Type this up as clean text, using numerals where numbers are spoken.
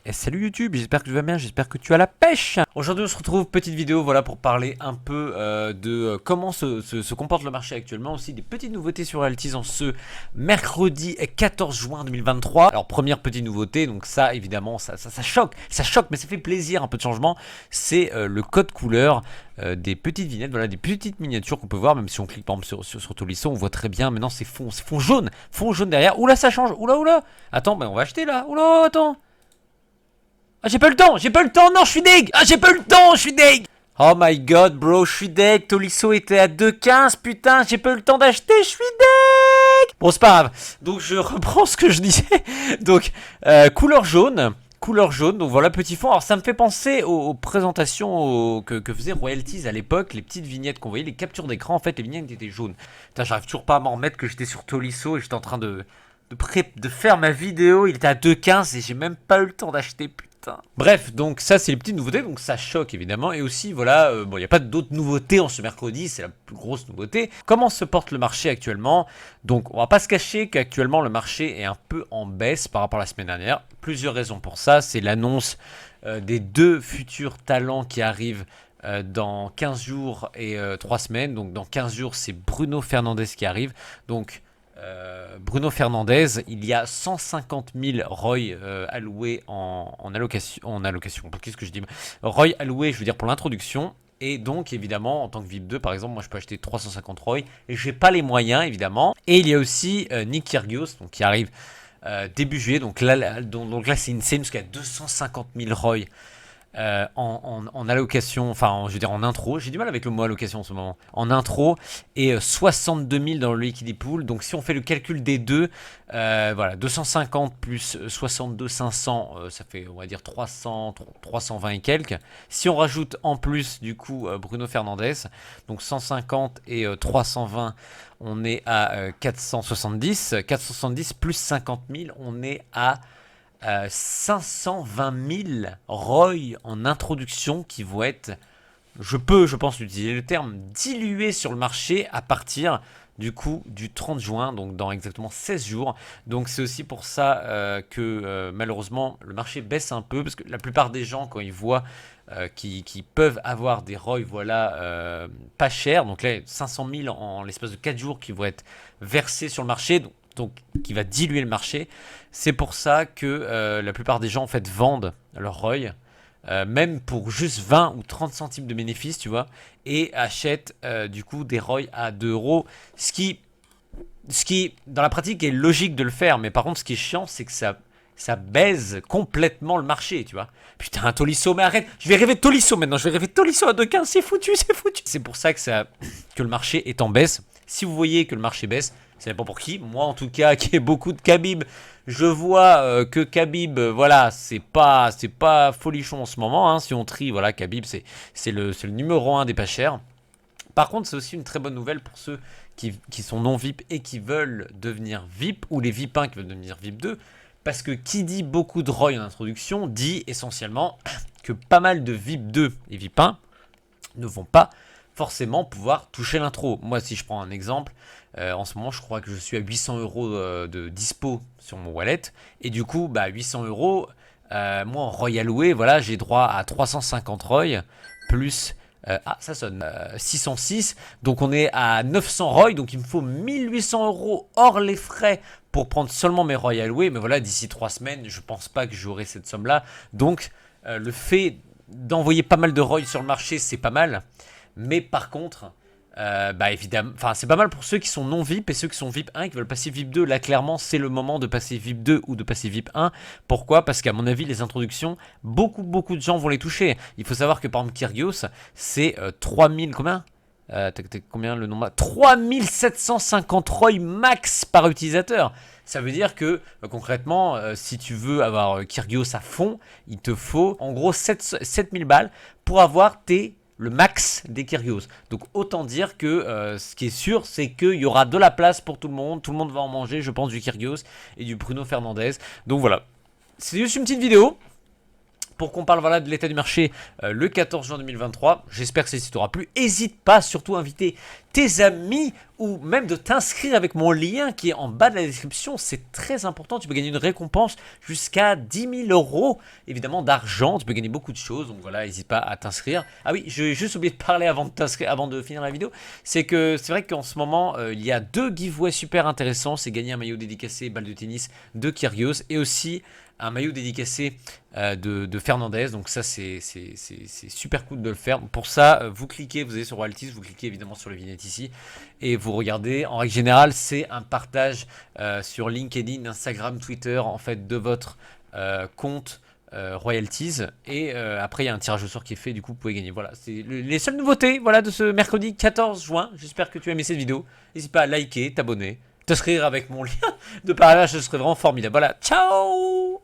Et salut YouTube, j'espère que tu vas bien, j'espère que tu as la pêche. Aujourd'hui on se retrouve, petite vidéo voilà, pour parler un peu de comment se comporte le marché actuellement. Aussi des petites nouveautés sur Altiz en ce mercredi 14 juin 2023. Alors première petite nouveauté, donc ça évidemment ça choque mais ça fait plaisir, un peu de changement. C'est le code couleur des petites vignettes, voilà, des petites miniatures qu'on peut voir. Même si on clique par exemple sur Tolisso, on voit très bien. Maintenant c'est fond jaune derrière. Oula ça change, oula. Attends, bah, on va acheter là, oula attends. Ah j'ai pas le temps, non je suis deg. Ah j'ai pas le temps, je suis deg. Oh my god bro, je suis deg. Tolisso était à 2,15, putain, j'ai pas eu le temps d'acheter, je suis deg. Bon c'est pas grave, donc je reprends ce que je disais. Donc couleur jaune, donc voilà petit fond. Alors ça me fait penser aux présentations que faisait Royalties à l'époque, les petites vignettes qu'on voyait, les captures d'écran, en fait les vignettes étaient jaunes. Putain j'arrive toujours pas à m'en remettre que j'étais sur Tolisso et j'étais en train de faire ma vidéo, il était à 2,15 et j'ai même pas eu le temps d'acheter, putain. Bref, donc ça c'est les petites nouveautés, donc ça choque évidemment. Et aussi voilà, bon il n'y a pas d'autres nouveautés en ce mercredi, c'est la plus grosse nouveauté. Comment se porte le marché actuellement? Donc on va pas se cacher qu'actuellement le marché est un peu en baisse par rapport à la semaine dernière. Plusieurs raisons pour ça, c'est l'annonce des deux futurs talents qui arrivent dans 15 jours et 3 semaines. Donc dans 15 jours c'est Bruno Fernandes qui arrive. Donc Bruno Fernandes, il y a 150 000 ROI alloués en allocation. Qu'est-ce que je dis? ROI alloués, je veux dire pour l'introduction. Et donc évidemment en tant que VIP 2 par exemple, moi je peux acheter 350 ROI et j'ai pas les moyens évidemment. Et il y a aussi Nick Kyrgios donc, qui arrive début juillet. Donc là c'est insane parce qu'il y a 250 000 ROI en allocation, enfin je veux dire en intro, j'ai du mal avec le mot allocation en ce moment, en intro, et 62 000 dans le liquidity pool. Donc si on fait le calcul des deux, voilà, 250 plus 62 500, ça fait on va dire 320 et quelques. Si on rajoute en plus du coup Bruno Fernandes, donc 150 et 320, on est à 470 plus 50 000, on est à 520 000 ROI en introduction qui vont être, je pense utiliser le terme, dilués sur le marché à partir du coup du 30 juin, donc dans exactement 16 jours. Donc c'est aussi pour ça que malheureusement le marché baisse un peu, parce que la plupart des gens quand ils voient qui peuvent avoir des ROI voilà, pas chers, donc là 500 000 en l'espace de 4 jours qui vont être versés sur le marché, donc qui va diluer le marché. C'est pour ça que la plupart des gens en fait vendent leur ROI, même pour juste 20 ou 30 centimes de bénéfice, tu vois, et achètent du coup des ROI à 2 euros, ce qui dans la pratique est logique de le faire, mais par contre ce qui est chiant c'est que ça baise complètement le marché, tu vois. Putain, Tolisso, mais arrête, je vais rêver de Tolisso maintenant, je vais rêver de Tolisso à 2,15, c'est foutu. C'est pour ça que le marché est en baisse. Si vous voyez que le marché baisse, ça dépend pour qui. Moi, en tout cas, qui ai beaucoup de Khabib, je vois que Khabib, voilà, c'est pas folichon en ce moment. Hein. Si on trie, voilà, Khabib, c'est le numéro 1 des pas chers. Par contre, c'est aussi une très bonne nouvelle pour ceux qui sont non VIP et qui veulent devenir VIP, ou les VIP 1 qui veulent devenir VIP 2. Parce que qui dit beaucoup de ROI en introduction, dit essentiellement que pas mal de VIP 2 et VIP 1 ne vont pas forcément pouvoir toucher l'intro. Moi, si je prends un exemple, en ce moment, je crois que je suis à 800 euros de dispo sur mon wallet. Et du coup, 800 euros, moi, en ROI alloué, voilà, j'ai droit à 350 ROI, plus... ça sonne 606, donc on est à 900 ROI, donc il me faut 1800 euros hors les frais pour prendre seulement mes ROI alloués. Mais voilà, d'ici 3 semaines, je pense pas que j'aurai cette somme-là. Donc, le fait d'envoyer pas mal de ROI sur le marché, c'est pas mal. Mais par contre, évidemment, c'est pas mal pour ceux qui sont non VIP et ceux qui sont VIP 1 qui veulent passer VIP 2. Là, clairement, c'est le moment de passer VIP 2 ou de passer VIP 1. Pourquoi? Parce qu'à mon avis, les introductions, beaucoup de gens vont les toucher. Il faut savoir que par exemple, Kyrgios, c'est 3000, combien? Combien le nombre? 3750 ROI max par utilisateur. Ça veut dire que concrètement, si tu veux avoir Kyrgios à fond, il te faut en gros 7000 balles pour avoir le max des Kyrgios. Donc autant dire que ce qui est sûr, c'est qu'il y aura de la place pour tout le monde va en manger, je pense, du Kyrgios et du Bruno Fernandes. Donc voilà, c'est juste une petite vidéo pour qu'on parle voilà, de l'état du marché le 14 juin 2023. J'espère que ceci t'aura plu. N'hésite pas surtout à inviter tes amis ou même de t'inscrire avec mon lien qui est en bas de la description. C'est très important. Tu peux gagner une récompense jusqu'à 10 000 euros évidemment d'argent. Tu peux gagner beaucoup de choses. Donc voilà, n'hésite pas à t'inscrire. Ah oui, j'ai juste oublié de parler avant de t'inscrire, avant de finir la vidéo. C'est vrai qu'en ce moment, il y a 2 giveaways super intéressants. C'est gagner un maillot dédicacé balle de tennis de Kyrgios et aussi un maillot dédicacé de Fernandez. Donc ça c'est super cool de le faire. Pour ça vous cliquez, vous allez sur Royalties, vous cliquez évidemment sur les vignettes ici et vous regardez. En règle générale c'est un partage sur LinkedIn, Instagram, Twitter en fait de votre compte Royalties et après il y a un tirage au sort qui est fait, du coup vous pouvez gagner. Voilà, c'est les seules nouveautés voilà, de ce mercredi 14 juin. J'espère que tu as aimé cette vidéo. N'hésite pas à liker, t'abonner, t'inscrire avec mon lien de partage, ce serait vraiment formidable. Voilà, ciao.